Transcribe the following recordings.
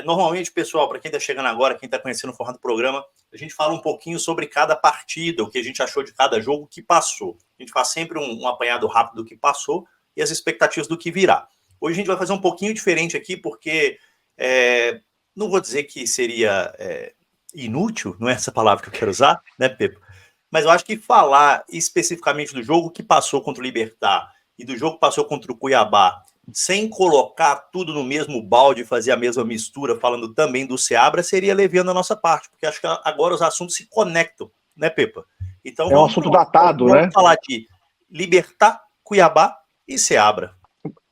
Normalmente, pessoal, para quem está chegando agora, quem está conhecendo o formato do programa, a gente fala um pouquinho sobre cada partida, o que a gente achou de cada jogo que passou. A gente faz sempre um apanhado rápido do que passou e as expectativas do que virá. Hoje a gente vai fazer um pouquinho diferente aqui, porque não vou dizer que seria inútil, não é essa palavra que eu quero usar, né, Pepe? Mas eu acho que falar especificamente do jogo que passou contra o Libertad e do jogo que passou contra o Cuiabá, sem colocar tudo no mesmo balde e fazer a mesma mistura, falando também do Seabra, seria leviando a nossa parte, porque acho que agora os assuntos se conectam, né, Pepa? Então é um assunto datado, vamos né? falar de Libertad, Cuiabá e Seabra.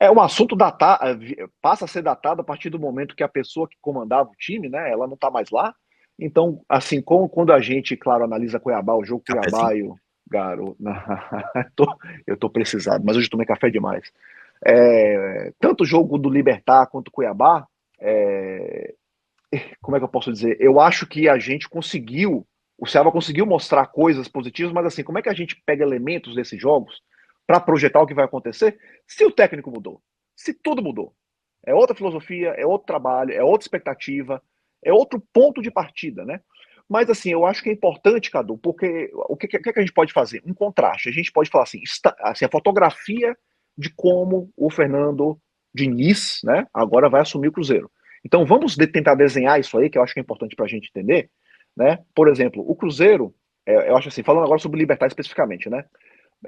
É um assunto datado, passa a ser datado a partir do momento que a pessoa que comandava o time, né, ela não está mais lá. Então, assim, quando a gente, claro, analisa Cuiabá, o jogo Cuiabá e o garoto. Eu tô precisado, mas hoje tomei café demais. Tanto o jogo do Libertad quanto o Cuiabá, como é que eu posso dizer? Eu acho que a gente conseguiu, o Ceará conseguiu mostrar coisas positivas, mas assim, como é que a gente pega elementos desses jogos para projetar o que vai acontecer se o técnico mudou? Se tudo mudou. É outra filosofia, é outro trabalho, é outra expectativa, é outro ponto de partida, né? Mas assim, eu acho que é importante, Cadu, porque o que a gente pode fazer? Um contraste. A gente pode falar assim, a fotografia de como o Fernando Diniz, né, agora vai assumir o Cruzeiro. Então vamos tentar desenhar isso aí, que eu acho que é importante para a gente entender, né? Por exemplo, o Cruzeiro, eu acho assim, falando agora sobre o Libertad especificamente, né?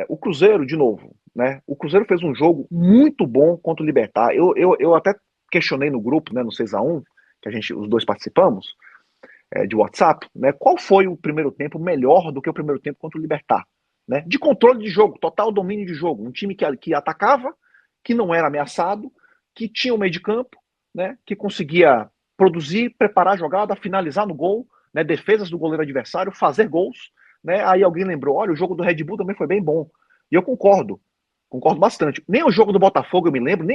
O Cruzeiro, de novo, né? O Cruzeiro fez um jogo muito bom contra o Libertad. Eu até questionei no grupo, né, no 6-1, que os dois participamos, de WhatsApp, né? Qual foi o primeiro tempo melhor do que o primeiro tempo contra o Libertad? Né? De controle de jogo, total domínio de jogo. Um time que atacava, que não era ameaçado, que tinha um meio de campo, né? Que conseguia produzir, preparar a jogada, finalizar no gol, né? Defesas do goleiro adversário, fazer gols. Né? Aí alguém lembrou, olha, o jogo do Red Bull também foi bem bom. E eu concordo bastante. Nem o jogo do Botafogo eu me lembro,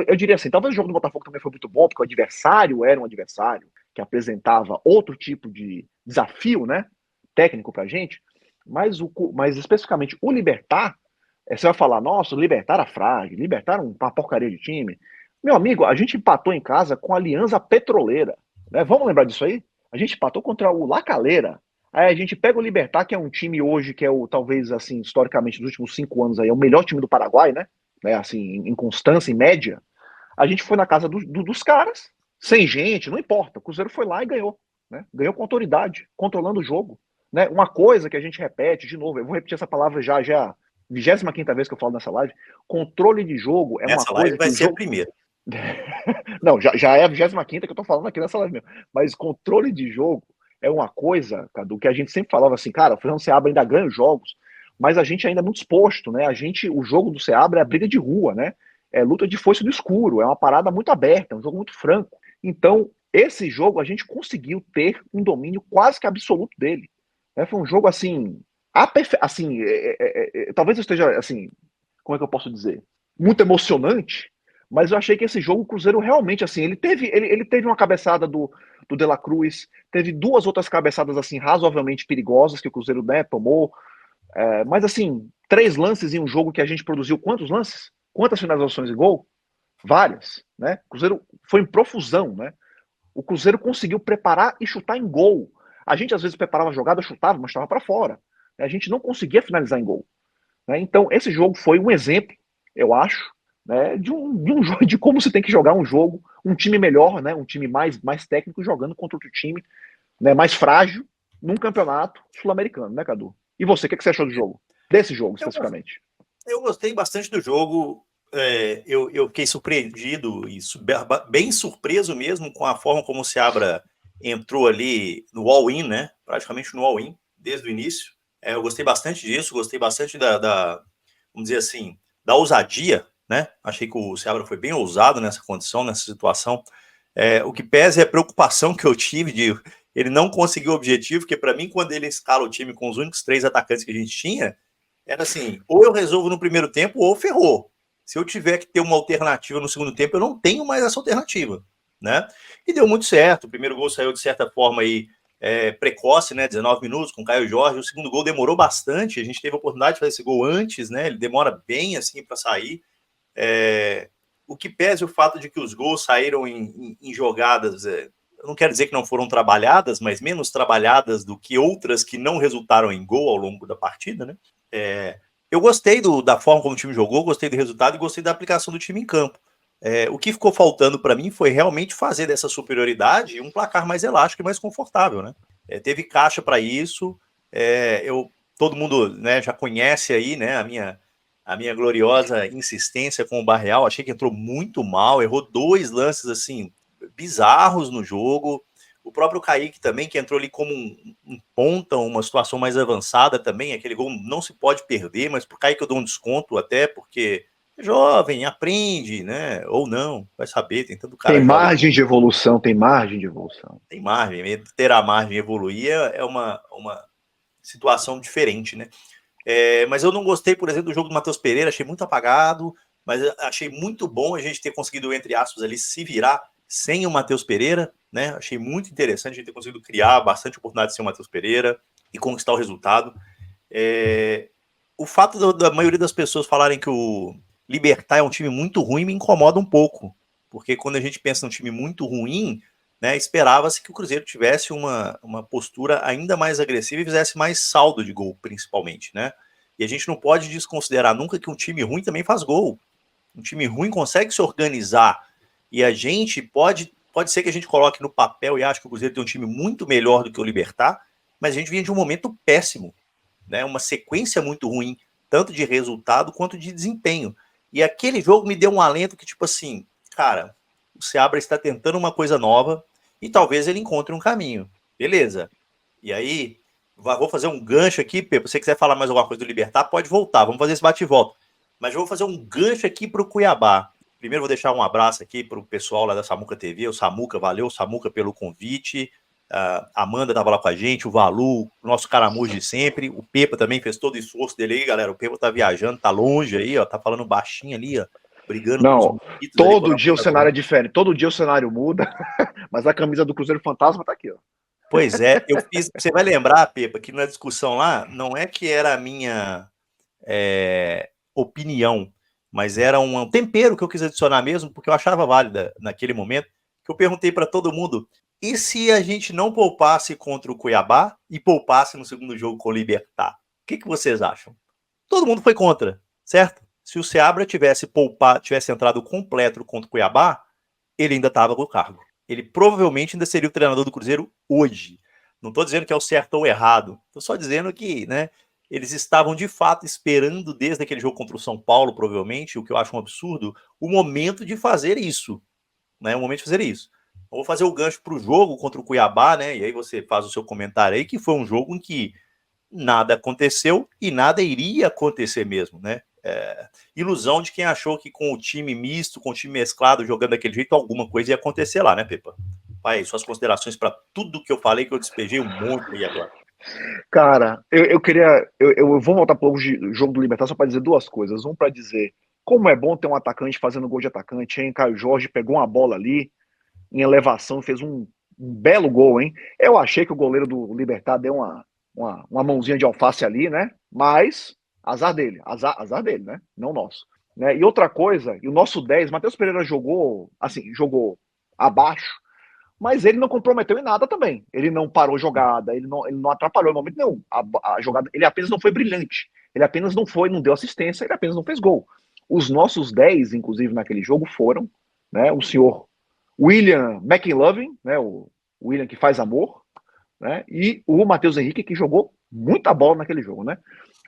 eu diria assim, talvez o jogo do Botafogo também foi muito bom, porque o adversário era um adversário que apresentava outro tipo de desafio, né, técnico pra gente, mas especificamente o Libertad, você vai falar, nossa, o Libertad era frágil, Libertad era uma porcaria de time. Meu amigo, a gente empatou em casa com a Aliança Petroleira, né? Vamos lembrar disso aí? A gente empatou contra o La Calera. Aí a gente pega o Libertad, que é um time hoje que é talvez, assim, historicamente, nos últimos 5 anos aí, é o melhor time do Paraguai, né? Assim, em constância, em média. A gente foi na casa dos caras, sem gente, não importa. O Cruzeiro foi lá e ganhou. Né? Ganhou com autoridade, controlando o jogo. Né? Uma coisa que a gente repete, de novo, eu vou repetir essa palavra já a 25ª vez que eu falo nessa live, controle de jogo é uma coisa que vai o ser a jogo... primeira. Não, já é a 25ª que eu tô falando aqui nessa live mesmo. Mas controle de jogo é uma coisa, Cadu, que a gente sempre falava assim, cara, o Fernando Seabra ainda ganha os jogos, mas a gente ainda é muito exposto, né? O jogo do Seabra é a briga de rua, né? É luta de foice no escuro, é uma parada muito aberta, é um jogo muito franco. Então, esse jogo a gente conseguiu ter um domínio quase que absoluto dele. Né? Foi um jogo assim, assim, talvez eu esteja assim, como é que eu posso dizer? Muito emocionante, mas eu achei que esse jogo, o Cruzeiro realmente, assim, ele teve uma cabeçada do De La Cruz, teve duas outras cabeçadas, assim, razoavelmente perigosas que o Cruzeiro, né, tomou, mas, assim, 3 lances em um jogo que a gente produziu quantos lances? Quantas finalizações em gol? Várias, né? O Cruzeiro foi em profusão, né? O Cruzeiro conseguiu preparar e chutar em gol. A gente, às vezes, preparava a jogada, chutava, mas estava para fora. A gente não conseguia finalizar em gol. Né? Então, esse jogo foi um exemplo, eu acho, né, de um jogo, de como se tem que jogar um jogo, um time melhor, né, um time mais técnico jogando contra outro time, né, mais frágil, num campeonato sul-americano, né, Cadu? E você, o que você achou do jogo? Desse jogo, especificamente? Eu gostei bastante do jogo. Eu fiquei surpreendido e bem surpreso mesmo com a forma como o Seabra entrou ali no all-in, né? Praticamente no all-in, desde o início. Eu gostei bastante disso, gostei bastante vamos dizer assim, da ousadia, né? Achei que o Seabra foi bem ousado nessa condição, nessa situação. O que pesa é a preocupação que eu tive de ele não conseguir o objetivo, porque para mim, quando ele escala o time com os únicos 3 atacantes que a gente tinha, era assim, ou eu resolvo no primeiro tempo ou ferrou. Se eu tiver que ter uma alternativa no segundo tempo, eu não tenho mais essa alternativa, né? E deu muito certo. O primeiro gol saiu de certa forma aí precoce, né? 19 minutos com o Caio Jorge. O segundo gol demorou bastante. A gente teve a oportunidade de fazer esse gol antes, né? Ele demora bem assim para sair. o que pese o fato de que os gols saíram em jogadas, eu não quero dizer que não foram trabalhadas, mas menos trabalhadas do que outras que não resultaram em gol ao longo da partida, né? Eu gostei da forma como o time jogou, gostei do resultado e gostei da aplicação do time em campo. O que ficou faltando para mim foi realmente fazer dessa superioridade um placar mais elástico e mais confortável, né? Teve caixa para isso. Todo mundo, né, já conhece aí, né, a minha gloriosa insistência com o Barreal. Achei que entrou muito mal, errou 2 lances assim bizarros no jogo. O próprio Kaique também, que entrou ali como um ponta, uma situação mais avançada também. Aquele gol não se pode perder, mas pro Kaique eu dou um desconto até, porque é jovem, aprende, né? Ou não, vai saber, tem tanto cara Tem jovem. margem de evolução, tem margem de evolução. Tem margem, ter a margem de evoluir é uma situação diferente, né? Mas eu não gostei, por exemplo, do jogo do Matheus Pereira, achei muito apagado, mas achei muito bom a gente ter conseguido, entre aspas, ali, se virar sem o Matheus Pereira, né? Achei muito interessante a gente ter conseguido criar bastante oportunidade sem o Matheus Pereira e conquistar o resultado. O fato da maioria das pessoas falarem que o Libertad é um time muito ruim me incomoda um pouco, porque quando a gente pensa num time muito ruim, né, esperava-se que o Cruzeiro tivesse uma postura ainda mais agressiva e fizesse mais saldo de gol, principalmente, né? E a gente não pode desconsiderar nunca que um time ruim também faz gol. Um time ruim consegue se organizar. E a gente pode ser que a gente coloque no papel e ache que o Cruzeiro tem um time muito melhor do que o Libertad, mas a gente vinha de um momento péssimo, né? Uma sequência muito ruim, tanto de resultado quanto de desempenho. E aquele jogo me deu um alento que, tipo assim, cara, o Seabra está tentando uma coisa nova e talvez ele encontre um caminho. Beleza. E aí, vou fazer um gancho aqui, Pepe. Se você quiser falar mais alguma coisa do Libertad, pode voltar. Vamos fazer esse bate e volta. Mas eu vou fazer um gancho aqui para o Cuiabá. Primeiro vou deixar um abraço aqui para o pessoal lá da Samuca TV, o Samuca, valeu, Samuca, pelo convite. A Amanda estava lá com a gente, o Valu, o nosso caramujo de sempre, o Pepa também fez todo o esforço dele aí, galera. O Pepa tá viajando, tá longe aí, ó, tá falando baixinho ali, ó, brigando com os Não, mosquitos ali. todo dia o cenário é diferente, todo dia o cenário muda, mas a camisa do Cruzeiro Fantasma tá aqui, ó. Pois é, eu fiz. Você vai lembrar, Pepa, que na discussão lá não é que era a minha opinião, mas era um tempero que eu quis adicionar mesmo, porque eu achava válida naquele momento, que eu perguntei para todo mundo: e se a gente não poupasse contra o Cuiabá e poupasse no segundo jogo com o Libertad? O que vocês acham? Todo mundo foi contra, certo? Se o Seabra tivesse entrado completo contra o Cuiabá, ele ainda estava com o cargo. Ele provavelmente ainda seria o treinador do Cruzeiro hoje. Não estou dizendo que é o certo ou errado, estou só dizendo que, né, eles estavam de fato esperando desde aquele jogo contra o São Paulo, provavelmente, o que eu acho um absurdo, o momento de fazer isso, né? O momento de fazer isso. Eu vou fazer o gancho para o jogo contra o Cuiabá, né? E aí você faz o seu comentário aí, que foi um jogo em que nada aconteceu e nada iria acontecer mesmo, né? Ilusão de quem achou que com o time misto, com o time mesclado, jogando daquele jeito, alguma coisa ia acontecer lá, né, Pepa? Pai, suas considerações para tudo que eu falei, que eu despejei um monte aí agora. Cara, eu queria. Eu vou voltar para o jogo do Libertad só para dizer duas coisas. Um, para dizer como é bom ter um atacante fazendo gol de atacante, hein? Caio Jorge pegou uma bola ali em elevação, fez um belo gol, hein? Eu achei que o goleiro do Libertad deu uma mãozinha de alface ali, né? Mas azar dele, azar dele, né? Não nosso. Né? E outra coisa, e o nosso 10, Matheus Pereira jogou, assim, jogou abaixo, mas ele não comprometeu em nada também. Ele não parou jogada, ele não atrapalhou em momento nenhum. A jogada, ele apenas não foi brilhante. Ele apenas não deu assistência, ele apenas não fez gol. Os nossos 10, inclusive, naquele jogo foram, né, o senhor William McLovin, né, o William que faz amor, né, e o Matheus Henrique, que jogou muita bola naquele jogo, né.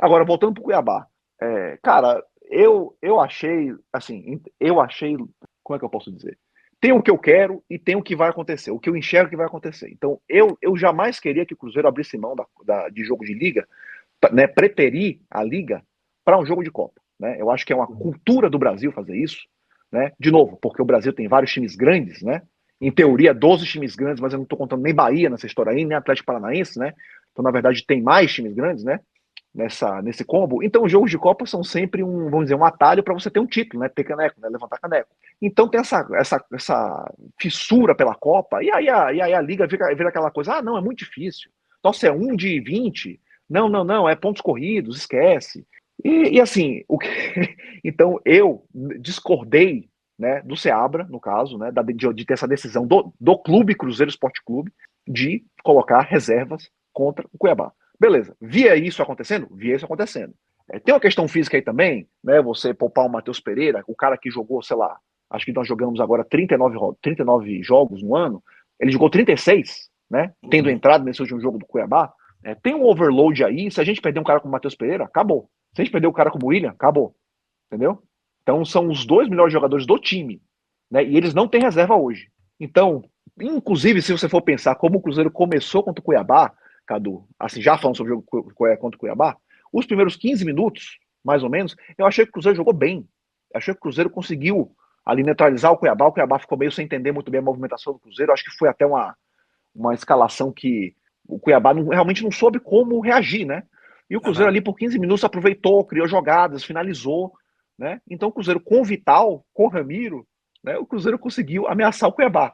Agora, voltando para o Cuiabá. Cara, eu achei, assim, como é que eu posso dizer? Tem o que eu quero e tem o que vai acontecer, o que eu enxergo que vai acontecer. Então, eu jamais queria que o Cruzeiro abrisse mão de jogo de liga, né, preterir a liga para um jogo de Copa. Né? Eu acho que é uma cultura do Brasil fazer isso. Né? De novo, porque o Brasil tem vários times grandes, né? Em teoria, 12 times grandes, mas eu não estou contando nem Bahia nessa história aí, nem Atlético Paranaense, né? Então, na verdade, tem mais times grandes, né? Nesse combo. Então, os jogos de Copa são sempre vamos dizer, um atalho para você ter um título, né? Ter caneco, né? Levantar caneco. Então tem essa fissura pela Copa, e aí a Liga vira aquela coisa, não, é muito difícil. Nossa, é 1 de 20. Não, é pontos corridos, esquece. E assim, então eu discordei, né, do Seabra, no caso, né, de ter essa decisão do clube, Cruzeiro Esporte Clube, de colocar reservas contra o Cuiabá. Beleza, via isso acontecendo? Via isso acontecendo. Tem uma questão física aí também, né, você poupar o Matheus Pereira, o cara que jogou, sei lá, acho que nós jogamos agora 39 jogos no ano, ele jogou 36, né, tendo entrado nesse último jogo do Cuiabá. Tem um overload aí, se a gente perder um cara como o Matheus Pereira, acabou. Se a gente perder o cara como o William, acabou. Entendeu? Então são os 2 melhores jogadores do time, né? E eles não têm reserva hoje. Então, inclusive, se você for pensar como o Cruzeiro começou contra o Cuiabá, Cadu, assim, já falando sobre o jogo contra o Cuiabá, os primeiros 15 minutos, mais ou menos, eu achei que o Cruzeiro jogou bem. Eu achei que o Cruzeiro conseguiu ali neutralizar o Cuiabá ficou meio sem entender muito bem a movimentação do Cruzeiro, acho que foi até uma escalação que o Cuiabá realmente não soube como reagir, né? E o Cruzeiro ali por 15 minutos aproveitou, criou jogadas, finalizou, né? Então o Cruzeiro com o Vital, com o Ramiro, né, o Cruzeiro conseguiu ameaçar o Cuiabá.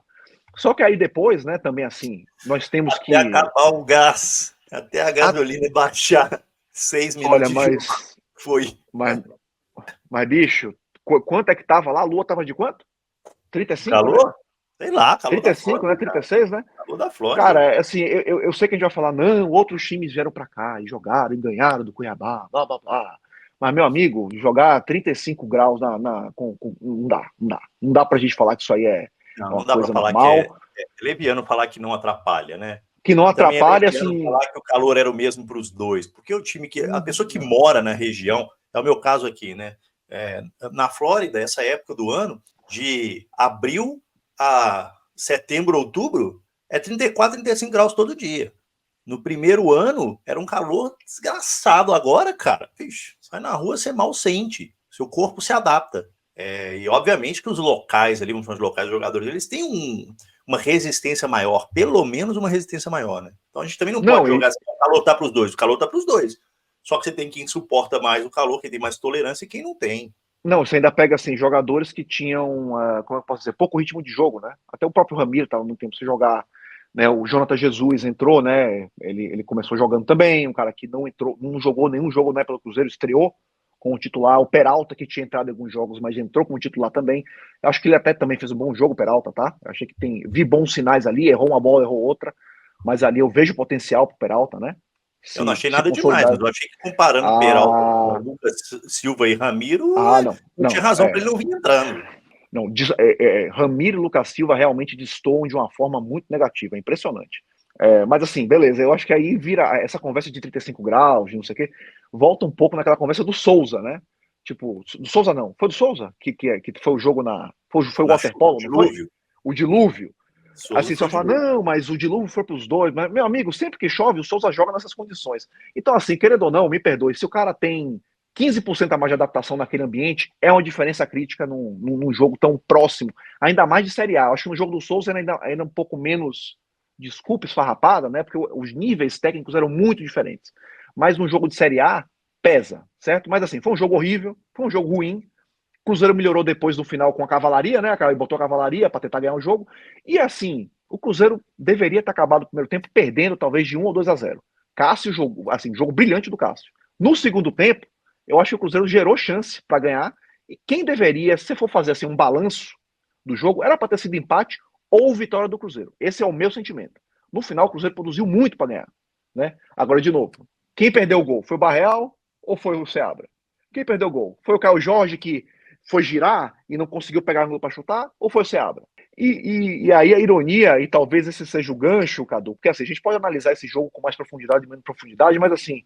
Só que aí depois, né, também assim, nós temos até acabar o gás, até a gasolina baixar 6 minutos olha, de jogo. Foi. Mas bicho, quanto é que tava lá? A Lua tava de quanto? 35, calor? né? Sei lá, calor 35, da Flórida, né? 36, né? Calor da Flórida. Cara, assim, eu sei que a gente vai falar, não, outros times vieram pra cá e jogaram e ganharam do Cuiabá, blá, blá, blá. Mas, meu amigo, jogar 35 graus não dá. Não dá pra gente falar que isso aí é não uma dá coisa pra falar normal. que é leviano falar que não atrapalha, né? Que não E também atrapalha, é assim. falar que o calor era o mesmo para os dois, porque o time que a pessoa que mora na região, é o meu caso aqui, né? Na Flórida, essa época do ano, de abril a setembro, outubro, é 34, 35 graus todo dia. No primeiro ano, era um calor desgraçado. Agora, cara, vixe, sai na rua, você mal sente. Seu corpo se adapta. E obviamente que os locais ali, vamos chamar de locais de jogadores, eles têm uma resistência maior, pelo menos uma resistência maior, né? Então a gente também não pode jogar assim, o calor tá para os dois, o calor tá para os dois. Só que você tem quem suporta mais o calor, quem tem mais tolerância e quem não tem. Não, você ainda pega assim, jogadores que tinham, como eu posso dizer, pouco ritmo de jogo, né? Até o próprio Ramiro estava muito tempo sem jogar, né? O Jonathan Jesus entrou, né? Ele começou jogando também, um cara que não entrou, não jogou nenhum jogo, né, pelo Cruzeiro, estreou com o titular, o Peralta, que tinha entrado em alguns jogos, mas entrou como titular também. Eu acho que ele até também fez um bom jogo, Peralta, tá? Eu achei que vi bons sinais ali, errou uma bola, errou outra, mas ali eu vejo potencial pro Peralta, né? Eu não achei nada demais, mas eu achei que comparando Peralta com Lucas Silva e Ramiro, não tinha razão para ele não vir entrando. Não, Ramiro e Lucas Silva realmente destoam de uma forma muito negativa, é impressionante. Mas assim, beleza, eu acho que aí vira essa conversa de 35 graus, de não sei o quê, volta um pouco naquela conversa do Souza, né? Tipo, do Souza não, foi do Souza que foi o jogo foi o waterpolo, não foi? O dilúvio. Souza assim, você vai falar, não, mas o dilúvio foi para os dois. Mas, meu amigo, sempre que chove, o Souza joga nessas condições. Então, assim, querendo ou não, me perdoe, se o cara tem 15% a mais de adaptação naquele ambiente, é uma diferença crítica num jogo tão próximo, ainda mais de Série A. Eu acho que no jogo do Souza ainda um pouco menos, desculpa, esfarrapada, né? Porque os níveis técnicos eram muito diferentes. Mas no jogo de Série A, pesa, certo? Mas assim, foi um jogo horrível, foi um jogo ruim. O Cruzeiro melhorou depois no final com a cavalaria, né? Botou a cavalaria para tentar ganhar o jogo. E assim, o Cruzeiro deveria ter acabado o primeiro tempo perdendo talvez de 1 ou 2-0. Cássio jogou, assim, jogo brilhante do Cássio. No segundo tempo, eu acho que o Cruzeiro gerou chance para ganhar. E quem deveria, se for fazer assim um balanço do jogo, era para ter sido empate ou vitória do Cruzeiro. Esse é o meu sentimento. No final, o Cruzeiro produziu muito para ganhar, né? Agora, de novo, quem perdeu o gol? Foi o Barreal ou foi o Seabra? Quem perdeu o gol? Foi o Caio Jorge que foi girar e não conseguiu pegar no para chutar? Ou foi o Seabra? E aí a ironia, e talvez esse seja o gancho, Cadu, porque assim, a gente pode analisar esse jogo com mais profundidade e menos profundidade, mas assim,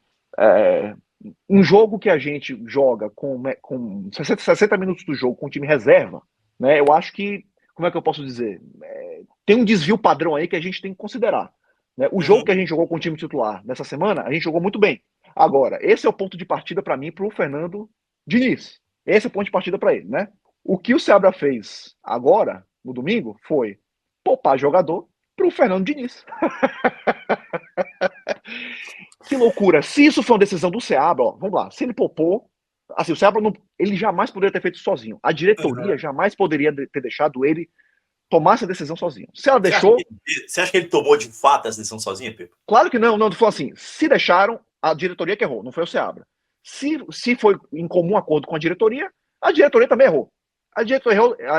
um jogo que a gente joga com 60 minutos do jogo com o time reserva, né? Eu acho que, como é que eu posso dizer? Tem um desvio padrão aí que a gente tem que considerar. Né? O jogo que a gente jogou com o time titular nessa semana, a gente jogou muito bem. Agora, esse é o ponto de partida para mim, para o Fernando Diniz. Esse é o ponto de partida para ele, né? O que o Seabra fez agora, no domingo, foi poupar jogador para o Fernando Diniz. Que loucura. Se isso foi uma decisão do Seabra, ó, vamos lá, se ele poupou, assim, o Seabra ele jamais poderia ter feito sozinho. A diretoria jamais poderia ter deixado ele tomar essa decisão sozinho. Se ela deixou... Você acha que ele tomou de fato essa decisão sozinho, Pepe? Claro que não, foi assim, se deixaram, a diretoria que errou, não foi o Seabra. Se foi em comum acordo com a diretoria também errou. a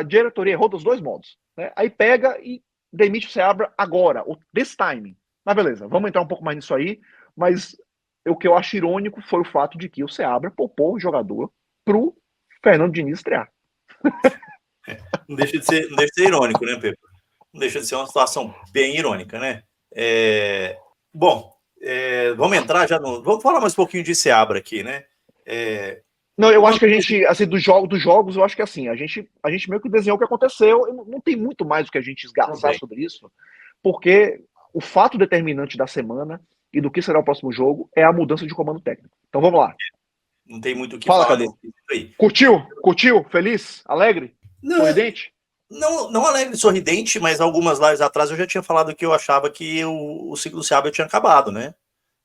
diretoria errou dos dois modos. Né? Aí pega e demite o Seabra agora, desse timing. Mas beleza, vamos entrar um pouco mais nisso aí. Mas o que eu acho irônico foi o fato de que o Seabra poupou o jogador pro Fernando Diniz estrear. Não deixa de ser irônico, né, Pepe? Não deixa de ser uma situação bem irônica, né? Bom, vamos entrar já no. Vamos falar mais um pouquinho de Seabra aqui, né? Não, eu acho que a gente, assim, dos jogos, eu acho que assim, a gente meio que desenhou o que aconteceu, não tem muito mais o que a gente esgarçar sobre isso, porque o fato determinante da semana e do que será o próximo jogo é a mudança de comando técnico. Então vamos lá. Não tem muito o que Fala, falar Cadu. nesse aí. Curtiu? Feliz? Alegre? Não, Sorridente? não alegre, sorridente, mas algumas lives atrás eu já tinha falado que eu achava que o ciclo do Seabra tinha acabado, né?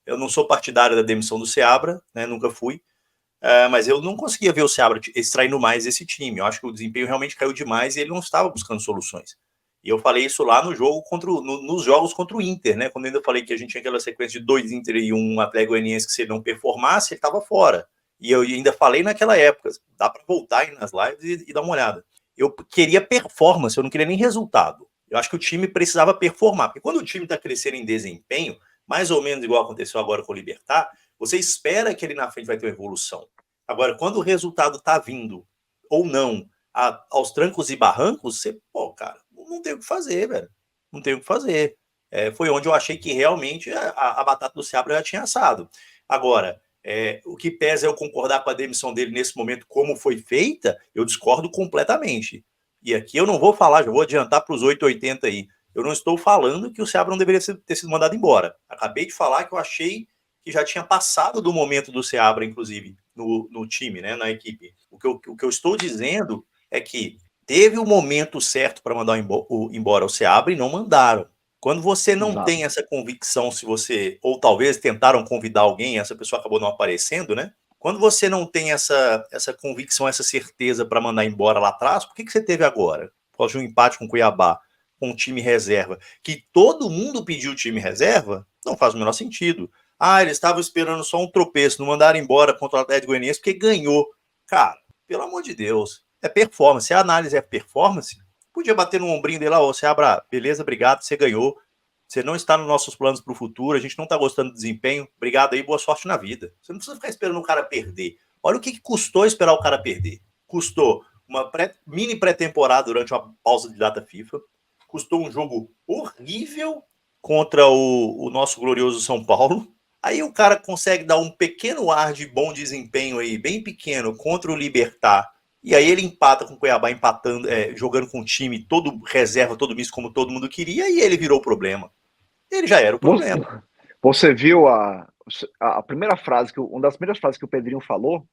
Eu não sou partidário da demissão do Seabra, né? Nunca fui. Mas eu não conseguia ver o Seabra extraindo mais esse time. Eu acho que o desempenho realmente caiu demais e ele não estava buscando soluções. E eu falei isso lá no jogo nos jogos contra o Inter, né? Quando eu ainda falei que a gente tinha aquela sequência de 2 Inter e um Atlético Goianiense que se ele não performasse, ele estava fora. E eu ainda falei naquela época, dá para voltar aí nas lives e dar uma olhada. Eu queria performance, eu não queria nem resultado. Eu acho que o time precisava performar, porque quando o time está crescendo em desempenho, mais ou menos igual aconteceu agora com o Libertad, você espera que ele na frente vai ter uma evolução. Agora, quando o resultado está vindo, ou não, aos trancos e barrancos, você, cara, não tem o que fazer, velho. Não tem o que fazer. Foi onde eu achei que realmente a batata do Seabra já tinha assado. Agora, o que pesa é eu concordar com a demissão dele nesse momento, como foi feita, eu discordo completamente. E aqui eu não vou falar, já vou adiantar para os 880 aí. Eu não estou falando que o Seabra não deveria ter sido mandado embora. Acabei de falar que eu achei que já tinha passado do momento do Seabra, inclusive, no time, né, na equipe. O que eu estou dizendo é que teve o momento certo para mandar embora o Seabra e não mandaram. Quando você não Exato. tem essa convicção, se você, ou talvez tentaram convidar alguém, essa pessoa acabou não aparecendo, né? Quando você não tem essa convicção, essa certeza para mandar embora lá atrás, por que você teve agora? Após um empate com o Cuiabá, com um time reserva, que todo mundo pediu time reserva, não faz o menor sentido. Eles estavam esperando só um tropeço, não mandaram embora contra o Atlético Goianiense porque ganhou. Cara, pelo amor de Deus, é performance. Se a análise é performance, podia bater no ombrinho dele lá, Seabra, beleza, obrigado, você ganhou. Você não está nos nossos planos para o futuro, a gente não está gostando do desempenho, obrigado aí, boa sorte na vida. Você não precisa ficar esperando o cara perder. Olha o que custou esperar o cara perder. Custou uma mini pré-temporada durante uma pausa de data FIFA, custou um jogo horrível contra o nosso glorioso São Paulo. Aí o cara consegue dar um pequeno ar de bom desempenho aí, bem pequeno, contra o Libertad. E aí ele empata com o Cuiabá, empatando, jogando com o time todo reserva, todo misto, como todo mundo queria, e ele virou o problema. Ele já era o problema. Você viu a primeira frase, uma das primeiras frases que o Pedrinho falou,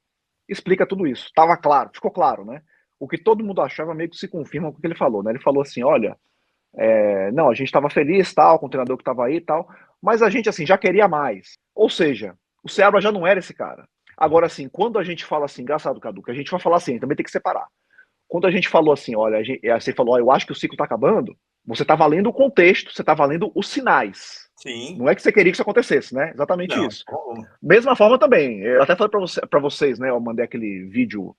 explica tudo isso. Tava claro, ficou claro, né? O que todo mundo achava meio que se confirma com o que ele falou, né? Ele falou assim, olha, não, a gente estava feliz, tal, com o treinador que estava aí e tal, mas a gente, assim, já queria mais. Ou seja, o Seabra já não era esse cara. Agora, assim, quando a gente fala assim, engraçado, Cadu, que a gente vai falar assim, também tem que separar. Quando a gente falou assim, olha, você falou, eu acho que o ciclo está acabando, você está valendo o contexto, você está valendo os sinais. Sim. Não é que você queria que isso acontecesse, né? Exatamente Não. isso. Mesma forma também, eu até falei para vocês, né? Eu mandei aquele vídeo,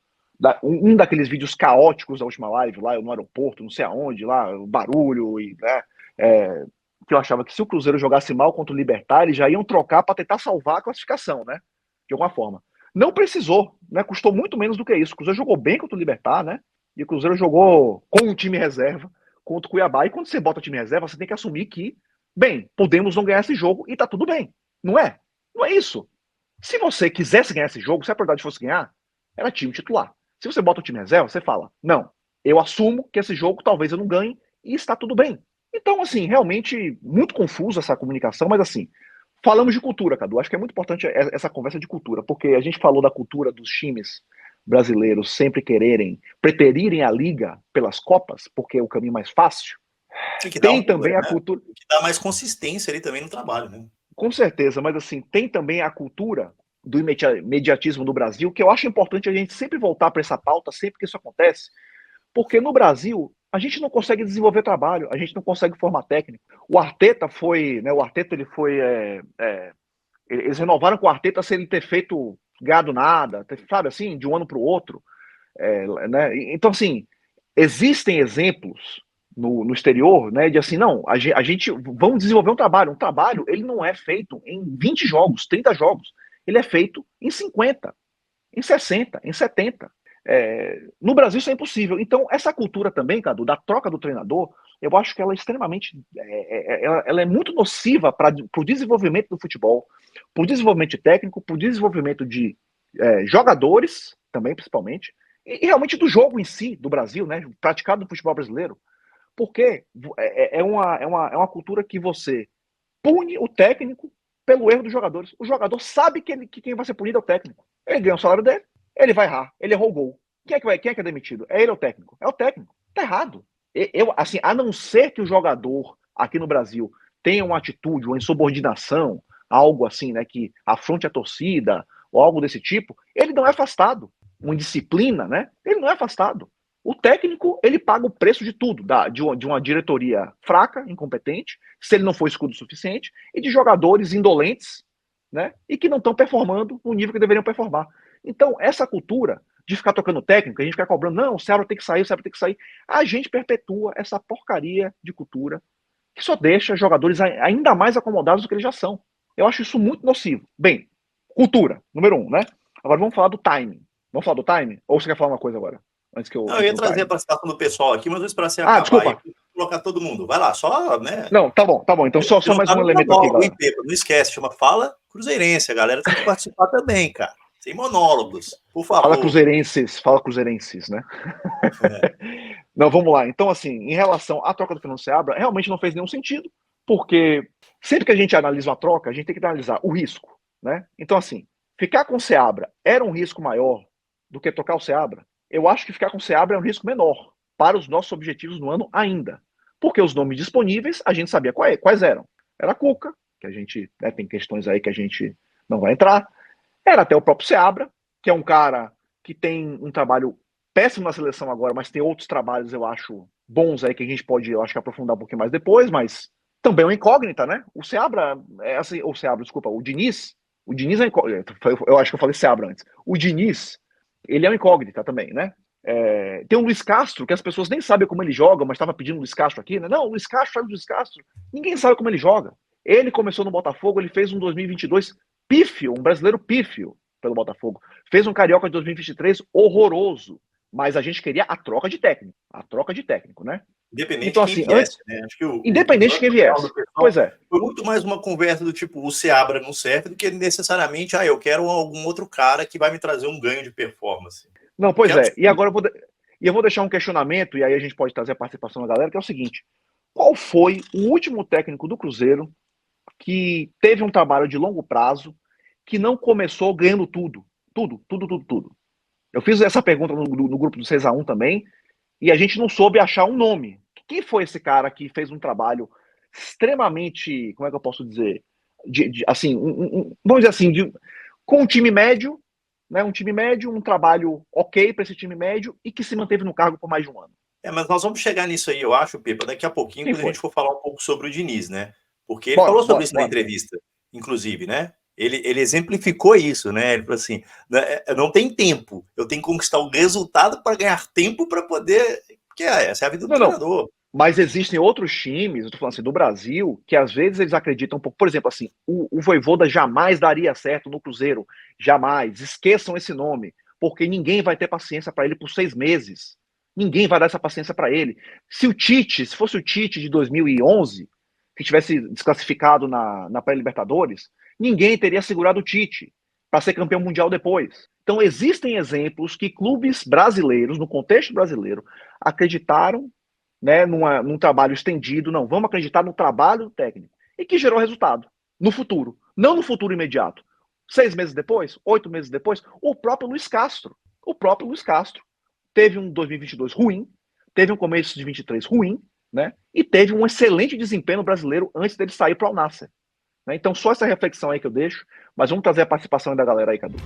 um daqueles vídeos caóticos da última live, lá eu no aeroporto, não sei aonde, lá, o barulho, e, né? Que eu achava que se o Cruzeiro jogasse mal contra o Libertad, eles já iam trocar para tentar salvar a classificação, né? De alguma forma. Não precisou, né? Custou muito menos do que isso. O Cruzeiro jogou bem contra o Libertad, né? E o Cruzeiro jogou com um time reserva contra o Cuiabá. E quando você bota time reserva, você tem que assumir que, bem, podemos não ganhar esse jogo e tá tudo bem. Não é? Não é isso. Se você quisesse ganhar esse jogo, se a prioridade fosse ganhar, era time titular. Se você bota o time reserva, você fala, não, eu assumo que esse jogo talvez eu não ganhe e está tudo bem. Então, assim, realmente muito confuso essa comunicação, mas assim, falamos de cultura, Cadu. Acho que é muito importante essa conversa de cultura, porque a gente falou da cultura dos times brasileiros sempre preterirem a liga pelas Copas, porque é o caminho mais fácil. Tem também a cultura. Que dá mais consistência ali também no trabalho, né? Com certeza, mas assim, tem também a cultura do imediatismo no Brasil, que eu acho importante a gente sempre voltar para essa pauta, sempre que isso acontece, porque no Brasil a gente não consegue desenvolver trabalho, a gente não consegue formar técnico. O Arteta foi, né? O Arteta ele foi, eles renovaram com o Arteta sem ele ter feito gado nada, sabe assim, de um ano para o outro. Né? Então, assim, existem exemplos no exterior, né, de assim, não, a gente vamos desenvolver um trabalho. Um trabalho, ele não é feito em 20 jogos, 30 jogos. Ele é feito em 50, em 60, em 70. No Brasil isso é impossível. Então, essa cultura também, Cadu, da troca do treinador, eu acho que ela é extremamente, ela é muito nociva para o desenvolvimento do futebol, para o desenvolvimento técnico, para o desenvolvimento de jogadores, também principalmente, e realmente do jogo em si, do Brasil, né, praticado no futebol brasileiro. Porque é uma cultura que você pune o técnico pelo erro dos jogadores. O jogador sabe que quem vai ser punido é o técnico. Ele ganha o salário dele, ele vai errar, ele errou o gol. Quem é que é demitido? É ele ou o técnico? É o técnico. Tá errado. Assim, a não ser que o jogador aqui no Brasil tenha uma atitude, uma insubordinação, algo assim, né, que afronte a torcida, ou algo desse tipo, ele não é afastado. Uma indisciplina, né? Ele não é afastado. O técnico, ele paga o preço de tudo, de uma diretoria fraca, incompetente, se ele não for escudo suficiente, e de jogadores indolentes, né? E que não estão performando no nível que deveriam performar. Então, essa cultura de ficar tocando técnico, a gente ficar cobrando, não, o Ceará tem que sair, o Ceará tem que sair, a gente perpetua essa porcaria de cultura que só deixa jogadores ainda mais acomodados do que eles já são. Eu acho isso muito nocivo. Bem, cultura, número 1, né? Agora vamos falar do timing. Vamos falar do timing? Ou você quer falar uma coisa agora? Antes que eu. Não, eu ia trazer a participação do pessoal aqui, mas vou esperar você acabar. Desculpa. E colocar todo mundo. Vai lá, só, né? Não, tá bom. Então só mais um elemento aqui, galera. Não esquece, chama Fala Cruzeirense. A galera tem que participar também, cara. Sem monólogos, por favor. Fala Cruzeirenses, né? Não, vamos lá. Então, assim, em relação à troca do Fernando Seabra, realmente não fez nenhum sentido, porque sempre que a gente analisa uma troca, a gente tem que analisar o risco, né? Então, assim, ficar com o Seabra era um risco maior do que trocar o Seabra? Eu acho que ficar com o Seabra é um risco menor para os nossos objetivos no ano ainda. Porque os nomes disponíveis, a gente sabia quais eram. Era a Cuca, que a gente, né, tem questões aí que a gente não vai entrar. Era até o próprio Seabra, que é um cara que tem um trabalho péssimo na seleção agora, mas tem outros trabalhos, eu acho, bons aí que a gente pode, eu acho que aprofundar um pouquinho mais depois, mas também é uma incógnita, né? O Seabra, o Diniz é incógnita. Eu acho que eu falei Seabra antes. O Diniz, ele é uma incógnita também, né? Tem o Luiz Castro, que as pessoas nem sabem como ele joga, mas estava pedindo o Luiz Castro aqui, né? Não, o Luiz Castro, Luiz Castro. Ninguém sabe como ele joga. Ele começou no Botafogo, ele fez um 2022 pífio, um brasileiro pífio pelo Botafogo. Fez um Carioca de 2023 horroroso. Mas a gente queria a troca de técnico, né? Independente então, de quem assim, viesse, né? Acho que independente de quem viesse. Pois é. Foi muito mais uma conversa do tipo, o Seabra não serve, do que necessariamente, eu quero algum outro cara que vai me trazer um ganho de performance. Não, pois é. E agora eu vou deixar um questionamento, e aí a gente pode trazer a participação da galera, que é o seguinte: qual foi o último técnico do Cruzeiro que teve um trabalho de longo prazo, que não começou ganhando tudo? Tudo. Eu fiz essa pergunta no grupo do 6x1 também, e a gente não soube achar um nome. Quem foi esse cara que fez um trabalho extremamente, como é que eu posso dizer, assim, vamos dizer assim, com um time médio, né, um trabalho ok para esse time médio e que se manteve no cargo por mais de um ano. Mas nós vamos chegar nisso aí, eu acho, Pepa, daqui a pouquinho, quando a gente for falar um pouco sobre o Diniz, né? Porque ele falou sobre isso na entrevista, inclusive, né? Ele exemplificou isso, né? Ele falou assim: não tem tempo, eu tenho que conquistar o resultado para ganhar tempo para poder. Porque essa é a vida do treinador. Mas existem outros times, eu tô falando assim, do Brasil, que às vezes eles acreditam um pouco. Por exemplo, assim, o Vojvoda jamais daria certo no Cruzeiro. Jamais. Esqueçam esse nome, porque ninguém vai ter paciência para ele por 6 meses. Ninguém vai dar essa paciência para ele. Se fosse o Tite de 2011, que tivesse desclassificado na pré-Libertadores, ninguém teria segurado o Tite para ser campeão mundial depois. Então, existem exemplos que clubes brasileiros, no contexto brasileiro, acreditaram, né, num trabalho estendido. Não, vamos acreditar no trabalho do técnico. E que gerou resultado no futuro. Não no futuro imediato. 6 meses depois, 8 meses depois, o próprio Luiz Castro teve um 2022 ruim, teve um começo de 23 ruim, né? E teve um excelente desempenho brasileiro antes dele sair para o Al Nassr. Né? Então, só essa reflexão aí que eu deixo, mas vamos trazer a participação da galera aí, Cadu.